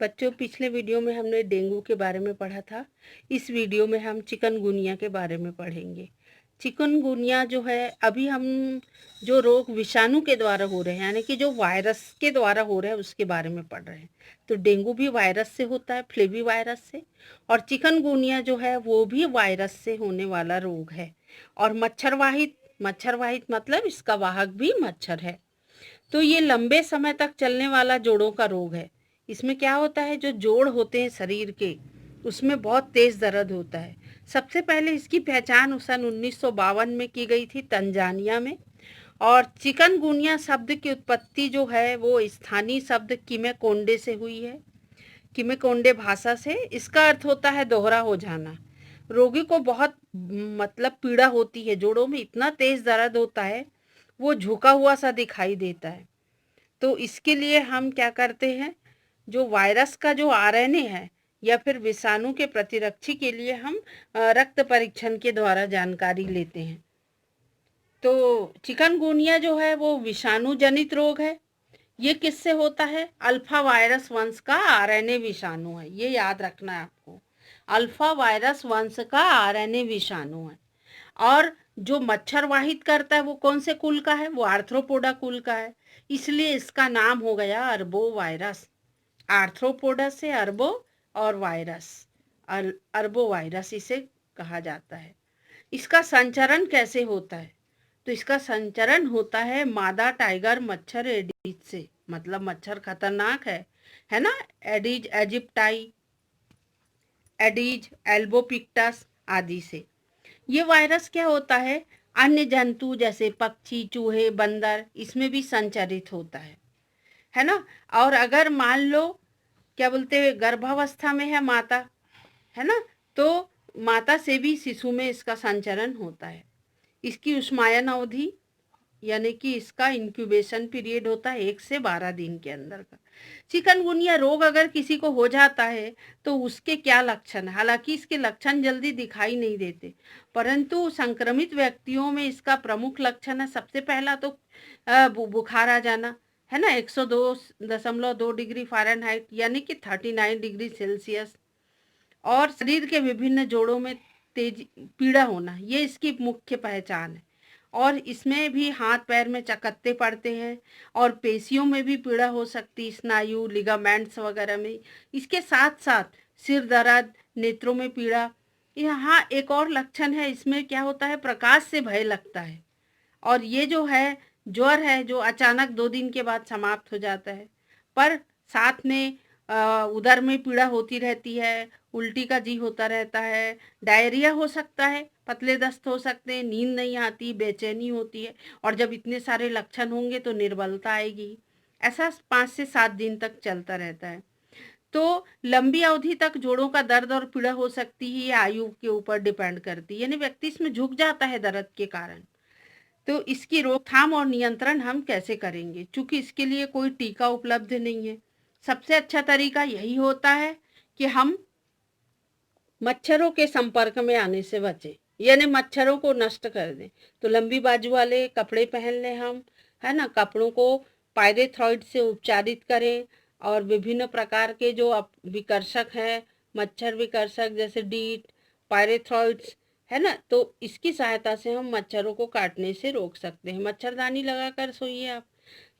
बच्चों, पिछले वीडियो में हमने डेंगू के बारे में पढ़ा था। इस वीडियो में हम चिकनगुनिया के बारे में पढ़ेंगे। चिकनगुनिया जो है, अभी हम जो रोग विषाणु के द्वारा हो रहे हैं, यानी कि जो वायरस के द्वारा हो रहे हैं, उसके बारे में पढ़ रहे हैं। तो डेंगू भी वायरस से होता है, फ्लेवी वायरस से, और चिकनगुनिया जो है वो भी वायरस से होने वाला रोग है। और मच्छरवाहित मतलब इसका वाहक भी मच्छर है। तो ये लंबे समय तक चलने वाला जोड़ों का रोग है। इसमें क्या होता है, जो जोड़ होते हैं शरीर के, उसमें बहुत तेज दर्द होता है। सबसे पहले इसकी पहचान सन 1952 में की गई थी तंजानिया में। और चिकनगुनिया शब्द की उत्पत्ति जो है वो स्थानीय शब्द किमेकोंडे से हुई है, किमेकोंडे भाषा से। इसका अर्थ होता है दोहरा हो जाना। रोगी को बहुत पीड़ा होती है, जोड़ों में इतना तेज दर्द होता है, वो झुका हुआ सा दिखाई देता है। तो इसके लिए हम क्या करते हैं, जो वायरस का जो आरएनए है या फिर विषाणु के प्रतिरक्षी के लिए हम रक्त परीक्षण के द्वारा जानकारी लेते हैं। तो चिकनगुनिया जो है वो विषाणु जनित रोग है। ये किससे होता है? अल्फा वायरस वंश का आरएनए विषाणु है, ये याद रखना है आपको। अल्फा वायरस वंश का आरएनए विषाणु है। और जो मच्छर वाहित करता है वो कौन से कुल का है? वो आर्थ्रोपोडा कुल का है। इसलिए इसका नाम हो गया अरबो वायरस। आर्थ्रोपोडा से अरबो और वायरस, अरबो वायरस इसे कहा जाता है। इसका संचरण कैसे होता है? तो इसका संचरण होता है मादा टाइगर मच्छर एडीज से, मतलब मच्छर खतरनाक है ना। एडीज एजिप्टाई, एडीज एल्बोपिक्टस आदि से। ये वायरस क्या होता है, अन्य जंतु जैसे पक्षी, चूहे, बंदर, इसमें भी संचरित होता है ना। और अगर मान लो क्या बोलते हैं, गर्भावस्था में है माता, है ना, तो माता से भी शिशु में इसका संचरण होता है। इसकी उष्मायन अवधि यानी कि इसका इंक्यूबेशन पीरियड होता है 1 से 12 दिन के अंदर का। चिकनगुनिया रोग अगर किसी को हो जाता है तो उसके क्या लक्षण है? हालांकि इसके लक्षण जल्दी दिखाई नहीं देते, परंतु संक्रमित व्यक्तियों में इसका प्रमुख लक्षण है, सबसे पहला तो बुखार आ जाना, है ना, 102.2 डिग्री फ़ारेनहाइट यानी कि 39 डिग्री सेल्सियस। और शरीर के विभिन्न जोड़ों में तेज पीड़ा होना, ये इसकी मुख्य पहचान है। और इसमें भी हाथ पैर में चकत्ते पड़ते हैं, और पेशियों में भी पीड़ा हो सकती, स्नायु, लिगामेंट्स वगैरह में। इसके साथ साथ सिर दर्द, नेत्रों में पीड़ा। यहाँ एक और लक्षण है, इसमें क्या होता है, प्रकाश से भय लगता है। और ये जो है ज्वर है, जो अचानक 2 दिन के बाद समाप्त हो जाता है, पर साथ में उदर में पीड़ा होती रहती है, उल्टी का जी होता रहता है, डायरिया हो सकता है, पतले दस्त हो सकते हैं, नींद नहीं आती, बेचैनी होती है। और जब इतने सारे लक्षण होंगे तो निर्बलता आएगी। ऐसा 5 से 7 दिन तक चलता रहता है। तो लंबी अवधि तक जोड़ों का दर्द और पीड़ा हो सकती है, ये आयु के ऊपर डिपेंड करती है, यानी व्यक्ति इसमें झुक जाता है दर्द के कारण। तो इसकी रोकथाम और नियंत्रण हम कैसे करेंगे? चूंकि इसके लिए कोई टीका उपलब्ध नहीं है, सबसे अच्छा तरीका यही होता है कि हम मच्छरों के संपर्क में आने से बचें, यानी मच्छरों को नष्ट कर दें। तो लंबी बाजू वाले कपड़े पहन लें हम, है ना, कपड़ों को पायरेथ्रॉइड से उपचारित करें। और विभिन्न प्रकार के जो विकर्षक हैं, मच्छर विकर्षक जैसे डीट, पायरेथ्रॉइड्स, है ना, तो इसकी सहायता से हम मच्छरों को काटने से रोक सकते हैं। मच्छरदानी लगाकर सोइए आप।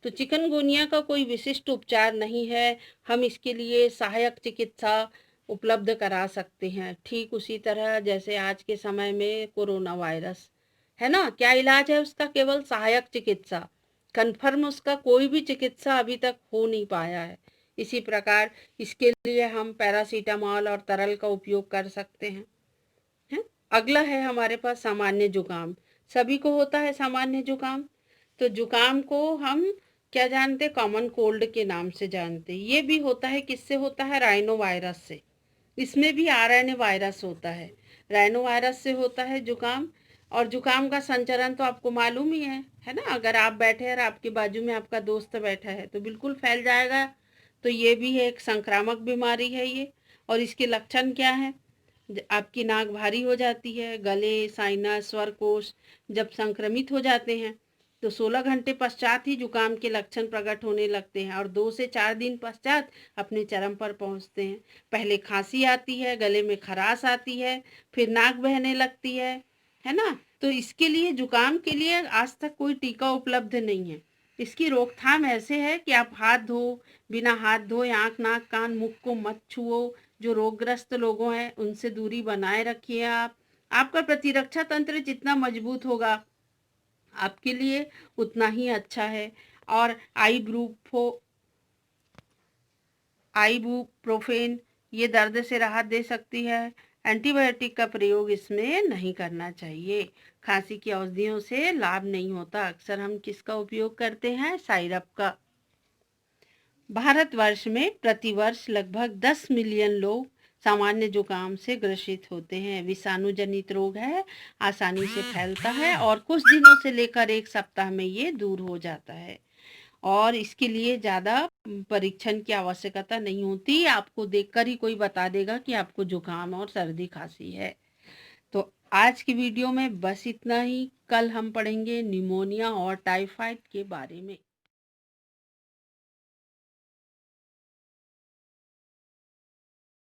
तो चिकनगुनिया का कोई विशिष्ट उपचार नहीं है, हम इसके लिए सहायक चिकित्सा उपलब्ध करा सकते हैं। ठीक उसी तरह जैसे आज के समय में कोरोना वायरस है ना, क्या इलाज है उसका? केवल सहायक चिकित्सा, कन्फर्म उसका कोई भी चिकित्सा अभी तक हो नहीं पाया है। इसी प्रकार इसके लिए हम पैरासीटामोल और तरल का उपयोग कर सकते हैं। अगला है हमारे पास सामान्य जुकाम। सभी को होता है सामान्य जुकाम। तो जुकाम को हम क्या जानते? कॉमन कोल्ड के नाम से जानते। ये भी होता है, किससे होता है? राइनो वायरस से। इसमें भी आरएनए वायरस होता है, राइनो वायरस से होता है जुकाम। और जुकाम का संचरण तो आपको मालूम ही है ना, अगर आप बैठे हैं और आपके बाजू में आपका दोस्त बैठा है तो बिल्कुल फैल जाएगा। तो ये भी एक संक्रामक बीमारी है ये। और इसके लक्षण क्या हैं? आपकी नाक भारी हो जाती है, गले, साइनस, स्वरकोश जब संक्रमित हो जाते हैं तो 16 घंटे पश्चात ही जुकाम के लक्षण प्रकट होने लगते हैं और 2 से 4 दिन पश्चात अपने चरम पर पहुंचते हैं। पहले खांसी आती है, गले में खराश आती है, फिर नाक बहने लगती है ना। तो इसके लिए, जुकाम के लिए आज तक कोई टीका उपलब्ध नहीं है। इसकी रोकथाम ऐसे है कि आप बिना हाथ धोए आँख, नाक, कान, मुख को मत छुओ। जो रोगग्रस्त लोगों हैं उनसे दूरी बनाए रखिए। आपका प्रतिरक्षा तंत्र जितना मजबूत होगा आपके लिए उतना ही अच्छा है। और आइबुप्रोफेन ये दर्द से राहत दे सकती है। एंटीबायोटिक का प्रयोग इसमें नहीं करना चाहिए। खांसी की औषधियों से लाभ नहीं होता। अक्सर हम किसका उपयोग करते हैं? साइरप का। भारतवर्ष में प्रतिवर्ष लगभग 10 मिलियन लोग सामान्य जुकाम से ग्रसित होते हैं। विषाणु जनित रोग है, आसानी से फैलता है और कुछ दिनों से लेकर 1 सप्ताह में ये दूर हो जाता है और इसके लिए ज़्यादा परीक्षण की आवश्यकता नहीं होती। आपको देखकर ही कोई बता देगा कि आपको जुकाम और सर्दी खांसी है। तो आज की वीडियो में बस इतना ही। कल हम पढ़ेंगे निमोनिया और टाइफाइड के बारे में।